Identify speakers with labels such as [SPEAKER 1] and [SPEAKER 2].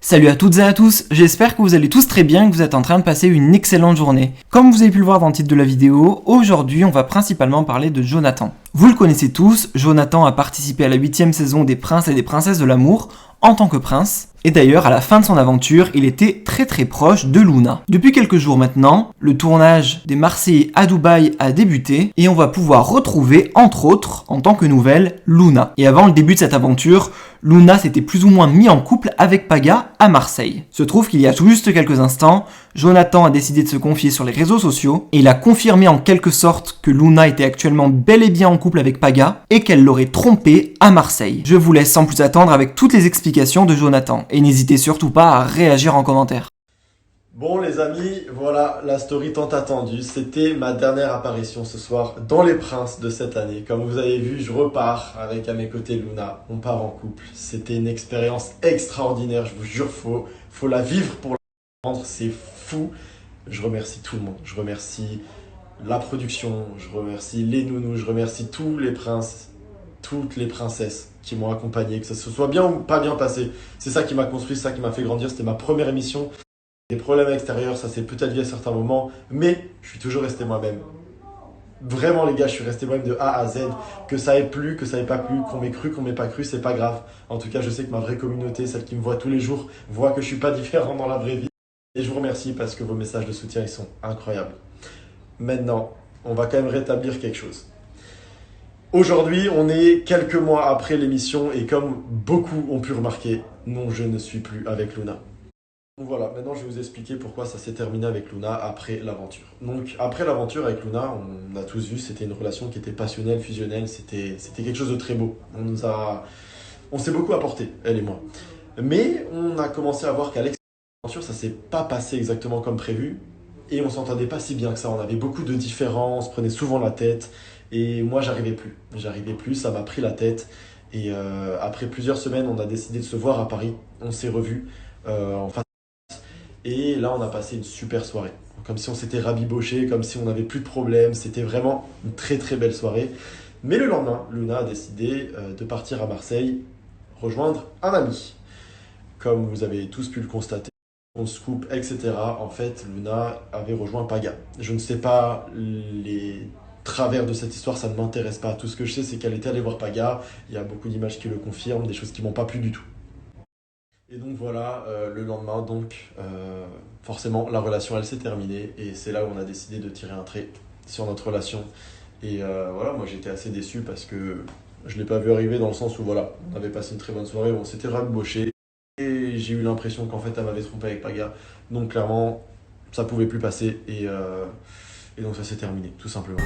[SPEAKER 1] Salut à toutes et à tous, j'espère que vous allez tous très bien et que vous êtes en train de passer une excellente journée. Comme vous avez pu le voir dans le titre de la vidéo, aujourd'hui on va principalement parler de Jonathan. Vous le connaissez tous, Jonathan a participé à la 8e saison des Princes et des Princesses de l'amour en tant que prince. Et d'ailleurs, à la fin de son aventure, il était très proche de Luna. Depuis quelques jours maintenant, le tournage des Marseillais à Dubaï a débuté et on va pouvoir retrouver, entre autres, en tant que nouvelle, Luna. Et avant le début de cette aventure, Luna s'était plus ou moins mis en couple avec Paga à Marseille. Se trouve qu'il y a tout juste quelques instants, Jonathan a décidé de se confier sur les réseaux sociaux et il a confirmé en quelque sorte que Luna était actuellement bel et bien en couple avec Paga et qu'elle l'aurait trompé à Marseille. Je vous laisse sans plus attendre avec toutes les explications de Jonathan et n'hésitez surtout pas à réagir en commentaire.
[SPEAKER 2] Bon les amis, voilà la story tant attendue. C'était ma dernière apparition ce soir dans Les Princes de cette année. Comme vous avez vu, je repars avec à mes côtés Luna. On part en couple. C'était une expérience extraordinaire, je vous jure, faut la vivre pour la comprendre. C'est fou. Je remercie tout le monde. Je remercie la production, je remercie les nounous, je remercie tous les princes, toutes les princesses qui m'ont accompagné, que ça se soit bien ou pas bien passé. C'est ça qui m'a construit, c'est ça qui m'a fait grandir. C'était ma première émission. Des problèmes extérieurs, ça s'est peut-être vu à certains moments, mais je suis toujours resté moi-même. Vraiment les gars, je suis resté moi-même de A à Z. Que ça ait plu, que ça ait pas plu, qu'on m'ait cru, qu'on m'ait pas cru, c'est pas grave. En tout cas, je sais que ma vraie communauté, celle qui me voit tous les jours, voit que je suis pas différent dans la vraie vie. Et je vous remercie parce que vos messages de soutien, ils sont incroyables. Maintenant, on va quand même rétablir quelque chose. Aujourd'hui, on est quelques mois après l'émission et comme beaucoup ont pu remarquer, non, je ne suis plus avec Luna. Donc voilà, maintenant je vais vous expliquer pourquoi ça s'est terminé avec Luna après l'aventure. Donc après l'aventure avec Luna, on a tous vu, c'était une relation qui était passionnelle, fusionnelle, c'était quelque chose de très beau. On s'est beaucoup apporté, elle et moi. Mais on a commencé à voir qu'à l'extérieur de l'aventure, ça s'est pas passé exactement comme prévu et on s'entendait pas si bien que ça. On avait beaucoup de différends, on se prenait souvent la tête et moi j'arrivais plus, ça m'a pris la tête et après plusieurs semaines, on a décidé de se voir à Paris, on s'est revus en face. Et là, on a passé une super soirée. Comme si on s'était rabiboché, comme si on n'avait plus de problème. C'était vraiment une très belle soirée. Mais le lendemain, Luna a décidé de partir à Marseille, rejoindre un ami. Comme vous avez tous pu le constater, on se coupe, etc. En fait, Luna avait rejoint Paga. Je ne sais pas les travers de cette histoire, ça ne m'intéresse pas. Tout ce que je sais, c'est qu'elle était allée voir Paga. Il y a beaucoup d'images qui le confirment, des choses qui m'ont pas plu du tout. Et donc voilà, le lendemain, forcément, la relation, elle s'est terminée. Et c'est là où on a décidé de tirer un trait sur notre relation. Et voilà, moi j'étais assez déçu parce que je ne l'ai pas vu arriver dans le sens où voilà, on avait passé une très bonne soirée, on s'était rabiboché. Et j'ai eu l'impression qu'en fait, elle m'avait trompé avec Paga. Donc clairement, ça pouvait plus passer. Et donc ça s'est terminé, tout simplement.